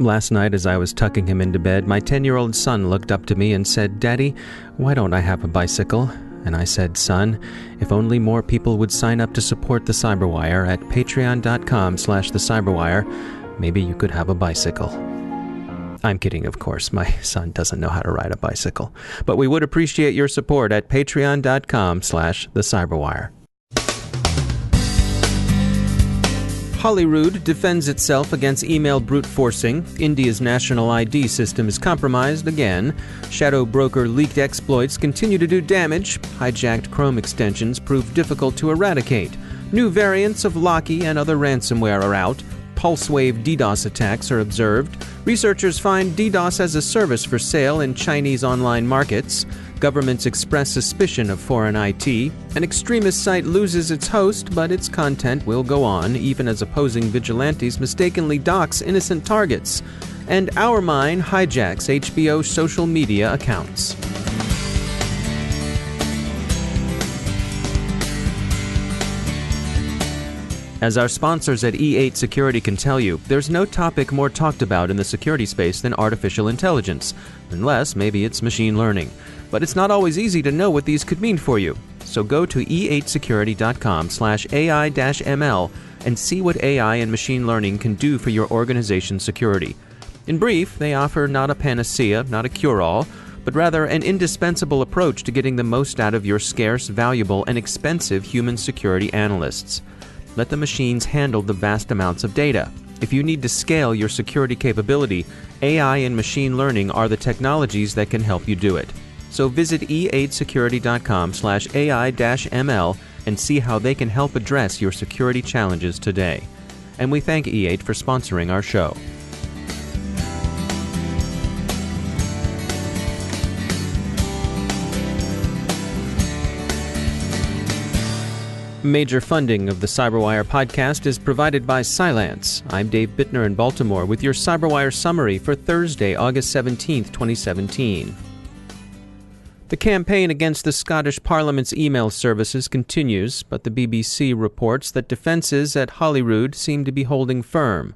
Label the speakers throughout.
Speaker 1: Last night, as I was tucking him into bed, my 10-year-old son looked up to me and said, "Daddy, why don't I have a bicycle?" And I said, "Son, if only more people would sign up to support the Cyberwire at patreon.com/thecyberwire, maybe you could have a bicycle." I'm kidding, of course. My son doesn't know how to ride a bicycle. But we would appreciate your support at patreon.com/thecyberwire. Holyrood defends itself against email brute forcing. India's national ID system is compromised again. Shadow broker leaked exploits continue to do damage. Hijacked Chrome extensions prove difficult to eradicate. New variants of Locky and other ransomware are out. Pulsewave DDoS attacks are observed. Researchers find DDoS as a service for sale in Chinese online markets. Governments express suspicion of foreign IT. An extremist site loses its host, but its content will go on, even as opposing vigilantes mistakenly dox innocent targets. And Our Mine hijacks HBO social media accounts. As our sponsors at E8 Security can tell you, there's no topic more talked about in the security space than artificial intelligence, unless maybe it's machine learning. But it's not always easy to know what these could mean for you. So go to e8security.com/AI-ML and see what AI and machine learning can do for your organization's security. In brief, they offer not a panacea, not a cure-all, but rather an indispensable approach to getting the most out of your scarce, valuable, and expensive human security analysts. Let the machines handle the vast amounts of data. If you need to scale your security capability, AI and machine learning are the technologies that can help you do it. So visit e8security.com/AI-ML and see how they can help address your security challenges today. And we thank E8 for sponsoring our show. Major funding of the Cyberwire podcast is provided by Cylance. I'm Dave Bittner in Baltimore with your Cyberwire summary for Thursday, August 17th, 2017. The campaign against the Scottish Parliament's email services continues, but the BBC reports that defences at Holyrood seem to be holding firm.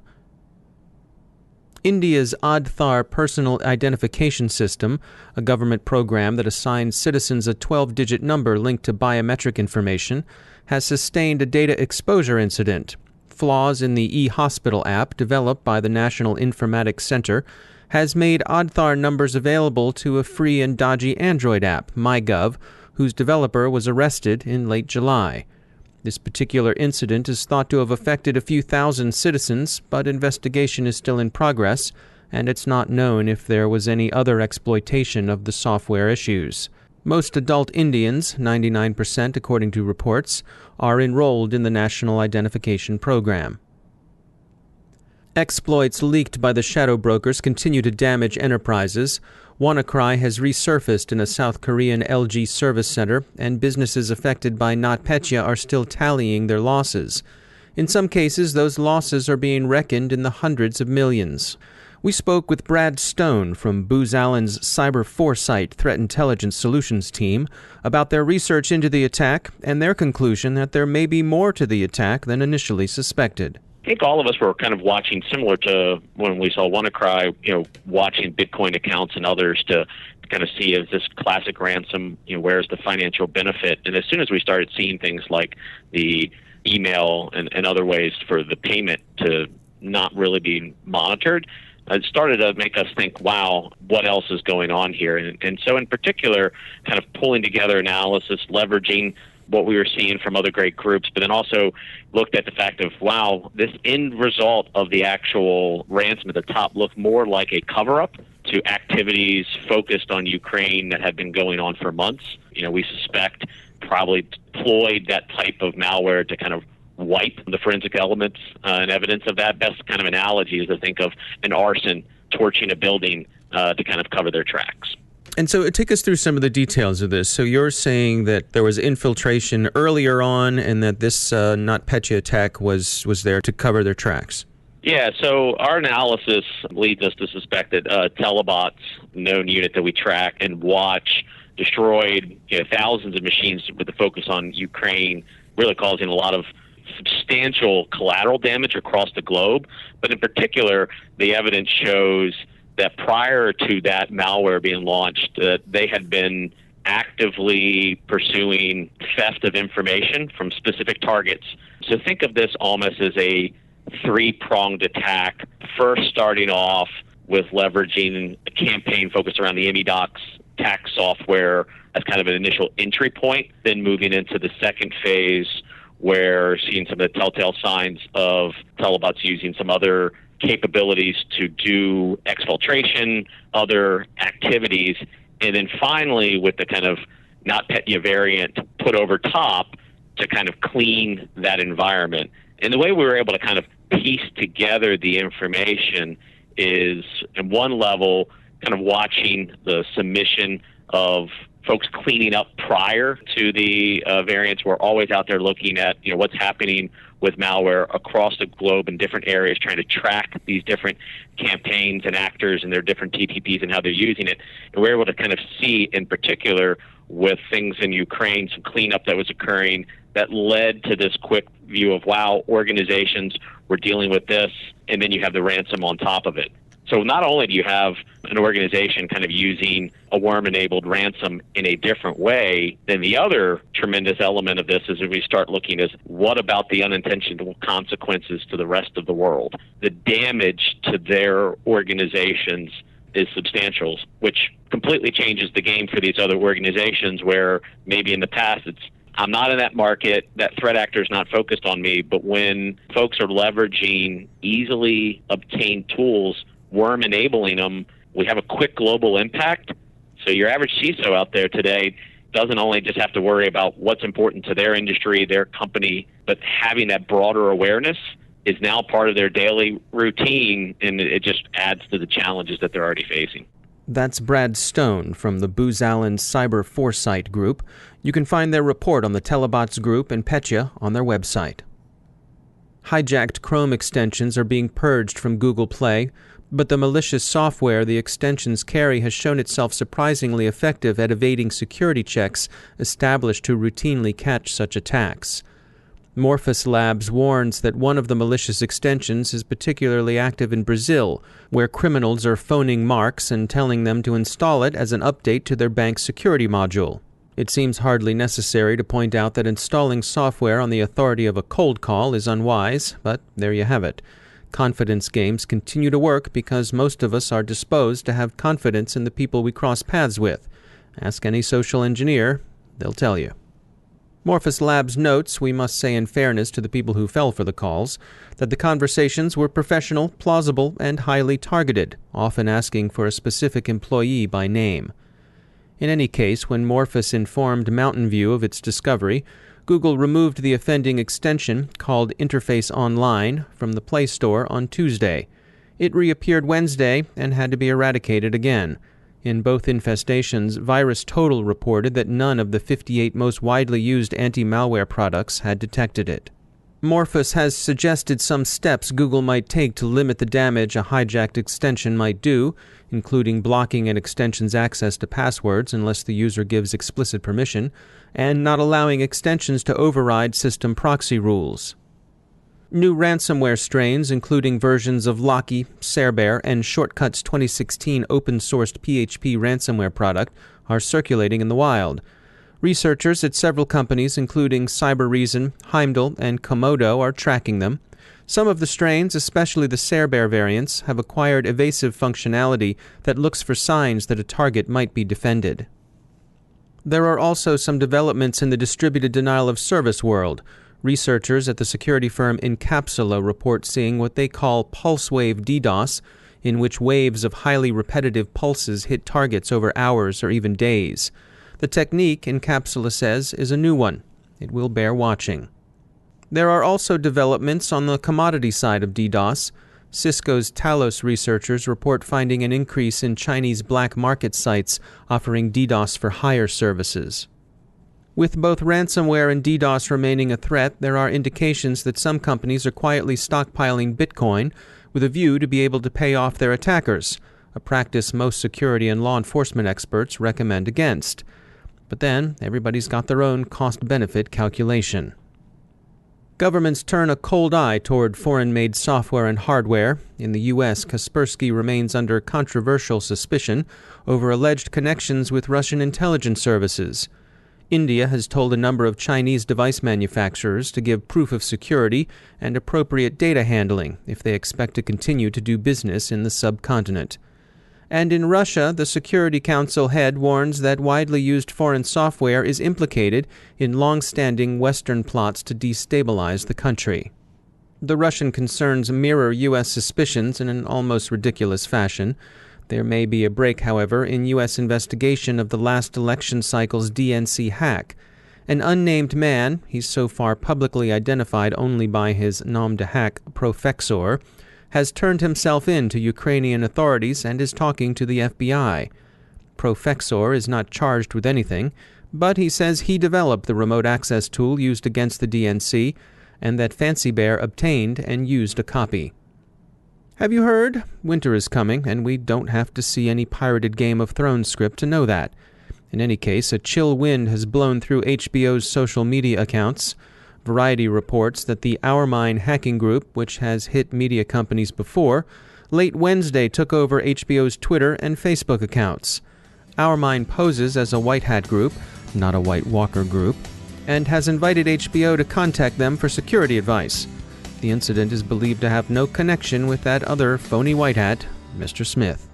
Speaker 1: India's Aadhaar personal identification system, a government program that assigns citizens a 12-digit number linked to biometric information, has sustained a data exposure incident. Flaws in the e-hospital app developed by the National Informatics Center has made Aadhaar numbers available to a free and dodgy Android app, MyGov, whose developer was arrested in late July. This particular incident is thought to have affected a few thousand citizens, but investigation is still in progress, and it's not known if there was any other exploitation of the software issues. Most adult Indians, 99% according to reports, are enrolled in the National Identification Program. Exploits leaked by the shadow brokers continue to damage enterprises. WannaCry has resurfaced in a South Korean LG service center, and businesses affected by NotPetya are still tallying their losses. In some cases, those losses are being reckoned in the hundreds of millions. We spoke with Brad Stone from Booz Allen's Cyber Foresight Threat Intelligence Solutions team about their research into the attack and their conclusion that there may be more to the attack than initially suspected.
Speaker 2: I think all of us were kind of watching, similar to when we saw WannaCry, watching Bitcoin accounts and others to kind of see, is this classic ransom, where's the financial benefit? And as soon as we started seeing things like the email and other ways for the payment to not really be monitored, it started to make us think, wow, what else is going on here? And so in particular, kind of pulling together analysis, leveraging what we were seeing from other great groups, but then also looked at the fact of, wow, this end result of the actual ransom at the top looked more like a cover-up to activities focused on Ukraine that have been going on for months. We suspect probably deployed that type of malware to kind of wipe the forensic elements and evidence of that. Best kind of analogy is to think of an arson torching a building to kind of cover their tracks.
Speaker 1: And so take us through some of the details of this. So you're saying that there was infiltration earlier on and that this NotPetya attack was there to cover their tracks.
Speaker 2: Yeah, so our analysis leads us to suspect that Telebots, known unit that we track and watch, destroyed thousands of machines with the focus on Ukraine, really causing a lot of substantial collateral damage across the globe. But in particular, the evidence shows that prior to that malware being launched, they had been actively pursuing theft of information from specific targets. So think of this almost as a three-pronged attack, first starting off with leveraging a campaign focused around the MEDOC's tax software as kind of an initial entry point, then moving into the second phase where seeing some of the telltale signs of Telebot's using some other capabilities to do exfiltration, other activities, and then finally with the kind of NotPetya variant put over top to kind of clean that environment. And the way we were able to kind of piece together the information is, at one level, kind of watching the submission of folks cleaning up prior to the variants. We're always out there looking at what's happening with malware across the globe in different areas, trying to track these different campaigns and actors and their different TTPs and how they're using it. And we're able to kind of see, in particular, with things in Ukraine, some cleanup that was occurring that led to this quick view of, wow, organizations were dealing with this, and then you have the ransom on top of it. So not only do you have an organization kind of using a worm-enabled ransom in a different way, then the other tremendous element of this is if we start looking at what about the unintentional consequences to the rest of the world? The damage to their organizations is substantial, which completely changes the game for these other organizations where maybe in the past it's, I'm not in that market, that threat actor is not focused on me, but when folks are leveraging easily obtained tools, worm enabling them, we have a quick global impact. So your average CISO out there today doesn't only just have to worry about what's important to their industry, their company, but having that broader awareness is now part of their daily routine, and it just adds to the challenges that they're already facing.
Speaker 1: That's Brad Stone from the Booz Allen Cyber Foresight Group. You can find their report on the Telebots Group and Petya on their website. Hijacked Chrome extensions are being purged from Google Play, but the malicious software the extensions carry has shown itself surprisingly effective at evading security checks established to routinely catch such attacks. Morphus Labs warns that one of the malicious extensions is particularly active in Brazil, where criminals are phoning marks and telling them to install it as an update to their bank's security module. It seems hardly necessary to point out that installing software on the authority of a cold call is unwise, but there you have it. Confidence games continue to work because most of us are disposed to have confidence in the people we cross paths with. Ask any social engineer, they'll tell you. Morphus Labs notes, we must say in fairness to the people who fell for the calls, that the conversations were professional, plausible, and highly targeted, often asking for a specific employee by name. In any case, when Morphus informed Mountain View of its discovery, Google removed the offending extension, called Interface Online, from the Play Store on Tuesday. It reappeared Wednesday and had to be eradicated again. In both infestations, VirusTotal reported that none of the 58 most widely used anti-malware products had detected it. Morphus has suggested some steps Google might take to limit the damage a hijacked extension might do, including blocking an extension's access to passwords unless the user gives explicit permission, and not allowing extensions to override system proxy rules. New ransomware strains, including versions of Locky, Cerbear, and Shortcut's 2016 open-sourced PHP ransomware product, are circulating in the wild. Researchers at several companies, including Cybereason, Heimdall, and Komodo, are tracking them. Some of the strains, especially the Cerbear variants, have acquired evasive functionality that looks for signs that a target might be defended. There are also some developments in the distributed denial-of-service world. Researchers at the security firm Incapsula report seeing what they call pulse wave DDoS, in which waves of highly repetitive pulses hit targets over hours or even days. The technique, Incapsula says, is a new one. It will bear watching. There are also developments on the commodity side of DDoS. Cisco's Talos researchers report finding an increase in Chinese black market sites offering DDoS for hire services. With both ransomware and DDoS remaining a threat, there are indications that some companies are quietly stockpiling Bitcoin with a view to be able to pay off their attackers, a practice most security and law enforcement experts recommend against. But then, everybody's got their own cost-benefit calculation. Governments turn a cold eye toward foreign-made software and hardware. In the U.S., Kaspersky remains under controversial suspicion over alleged connections with Russian intelligence services. India has told a number of Chinese device manufacturers to give proof of security and appropriate data handling if they expect to continue to do business in the subcontinent. And in Russia, the Security Council head warns that widely used foreign software is implicated in long-standing Western plots to destabilize the country. The Russian concerns mirror U.S. suspicions in an almost ridiculous fashion. There may be a break, however, in U.S. investigation of the last election cycle's DNC hack. An unnamed man, he's so far publicly identified only by his nom de hack, Profexor, has turned himself in to Ukrainian authorities and is talking to the FBI. Profexor is not charged with anything, but he says he developed the remote access tool used against the DNC and that Fancy Bear obtained and used a copy. Have you heard? Winter is coming, and we don't have to see any pirated Game of Thrones script to know that. In any case, a chill wind has blown through HBO's social media accounts. Variety reports that the OurMine hacking group, which has hit media companies before, late Wednesday took over HBO's Twitter and Facebook accounts. OurMine poses as a white hat group, not a White Walker group, and has invited HBO to contact them for security advice. The incident is believed to have no connection with that other phony white hat, Mr. Smith.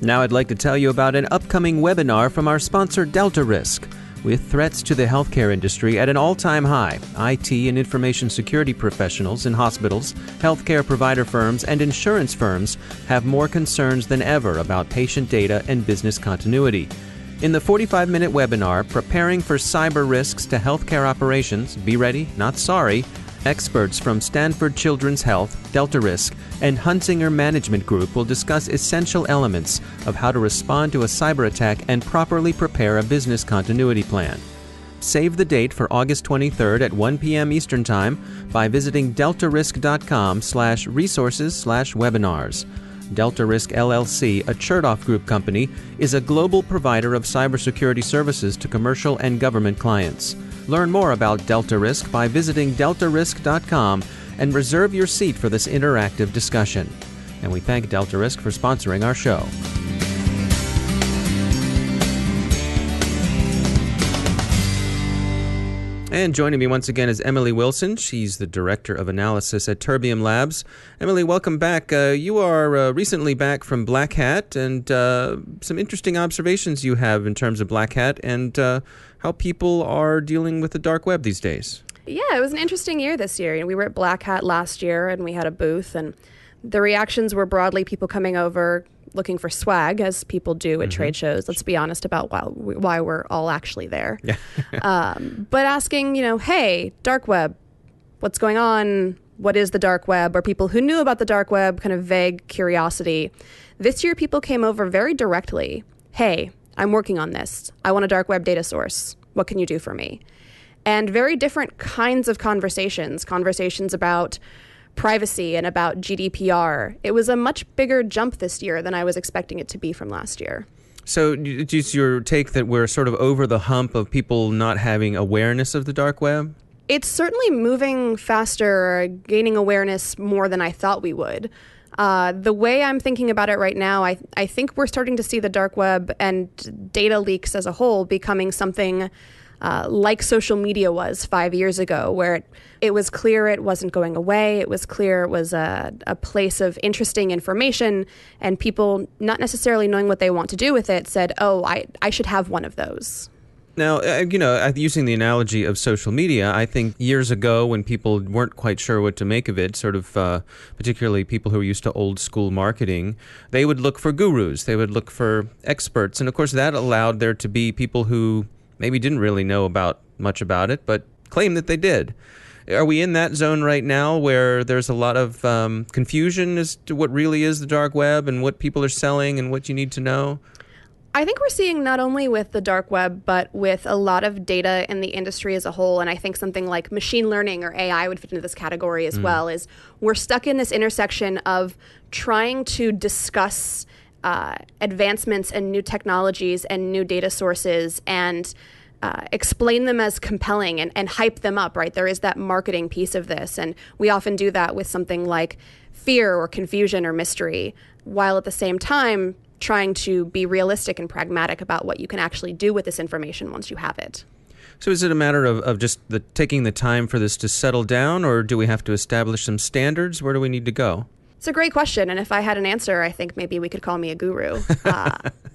Speaker 1: Now I'd like to tell you about an upcoming webinar from our sponsor DeltaRisk. With threats to the healthcare industry at an all-time high, IT and information security professionals in hospitals, healthcare provider firms, and insurance firms have more concerns than ever about patient data and business continuity. In the 45-minute webinar, Preparing for Cyber Risks to Healthcare Operations, Be Ready, Not Sorry, experts from Stanford Children's Health, DeltaRisk, and Hunsinger Management Group will discuss essential elements of how to respond to a cyber attack and properly prepare a business continuity plan. Save the date for August 23rd at 1 p.m. Eastern Time by visiting deltarisk.com/resources/webinars. DeltaRisk LLC, a Chertoff Group company, is a global provider of cybersecurity services to commercial and government clients. Learn more about DeltaRisk by visiting deltarisk.com and reserve your seat for this interactive discussion. And we thank DeltaRisk for sponsoring our show. And joining me once again is Emily Wilson. She's the Director of Analysis at Terbium Labs. Emily, welcome back. You are recently back from Black Hat, and some interesting observations you have in terms of Black Hat and how people are dealing with the dark web these days.
Speaker 3: Yeah, it was an interesting year this year. We were at Black Hat last year, and we had a booth, and the reactions were broadly people coming over looking for swag, as people do at trade shows. Let's be honest about why we're all actually there. Yeah. But asking, hey, dark web, what's going on? What is the dark web? Or people who knew about the dark web, kind of vague curiosity. This year, people came over very directly. Hey, I'm working on this. I want a dark web data source. What can you do for me? And very different kinds of conversations about privacy and about GDPR. It was a much bigger jump this year than I was expecting it to be from last year.
Speaker 1: So is your take that we're sort of over the hump of people not having awareness of the dark web?
Speaker 3: It's certainly moving faster, gaining awareness more than I thought we would. The way I'm thinking about it right now, I think we're starting to see the dark web and data leaks as a whole becoming something like social media was 5 years ago, where it was clear it wasn't going away. It was clear it was a place of interesting information, and people, not necessarily knowing what they want to do with it, said, oh, I should have one of those.
Speaker 1: Now, using the analogy of social media, I think years ago when people weren't quite sure what to make of it, sort of particularly people who were used to old school marketing, they would look for gurus. They would look for experts. And of course, that allowed there to be people who maybe didn't really know much about it, but claim that they did. Are we in that zone right now where there's a lot of confusion as to what really is the dark web and what people are selling and what you need to know?
Speaker 3: I think we're seeing not only with the dark web, but with a lot of data in the industry as a whole. And I think something like machine learning or AI would fit into this category as well, is we're stuck in this intersection of trying to discuss advancements and new technologies and new data sources and explain them as compelling and hype them up, right? There is that marketing piece of this. And we often do that with something like fear or confusion or mystery, while at the same time trying to be realistic and pragmatic about what you can actually do with this information once you have it.
Speaker 1: So is it a matter of just taking the time for this to settle down, or do we have to establish some standards? Where do we need to go?
Speaker 3: It's a great question, and if I had an answer, I think maybe we could call me a guru.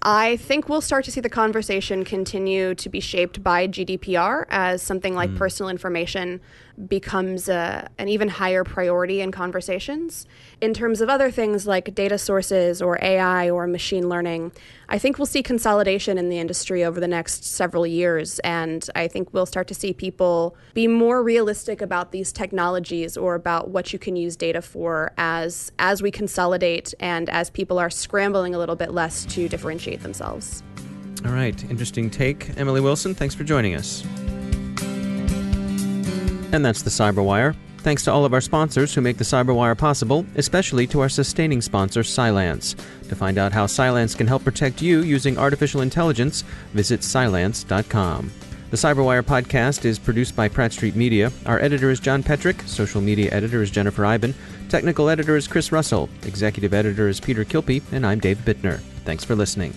Speaker 3: I think we'll start to see the conversation continue to be shaped by GDPR as something like personal information becomes an even higher priority in conversations. In terms of other things like data sources or AI or machine learning, I think we'll see consolidation in the industry over the next several years, and I think we'll start to see people be more realistic about these technologies or about what you can use data for as we consolidate and as people are scrambling a little bit less to differentiate themselves.
Speaker 1: All right, interesting take. Emily Wilson, thanks for joining us. And that's the Cyberwire. Thanks to all of our sponsors who make the Cyberwire possible, especially to our sustaining sponsor, Cylance. To find out how Cylance can help protect you using artificial intelligence, visit Cylance.com. The Cyberwire podcast is produced by Pratt Street Media. Our editor is John Petrick. Social media editor is Jennifer Iben. Technical editor is Chris Russell. Executive editor is Peter Kilpie. And I'm Dave Bittner. Thanks for listening.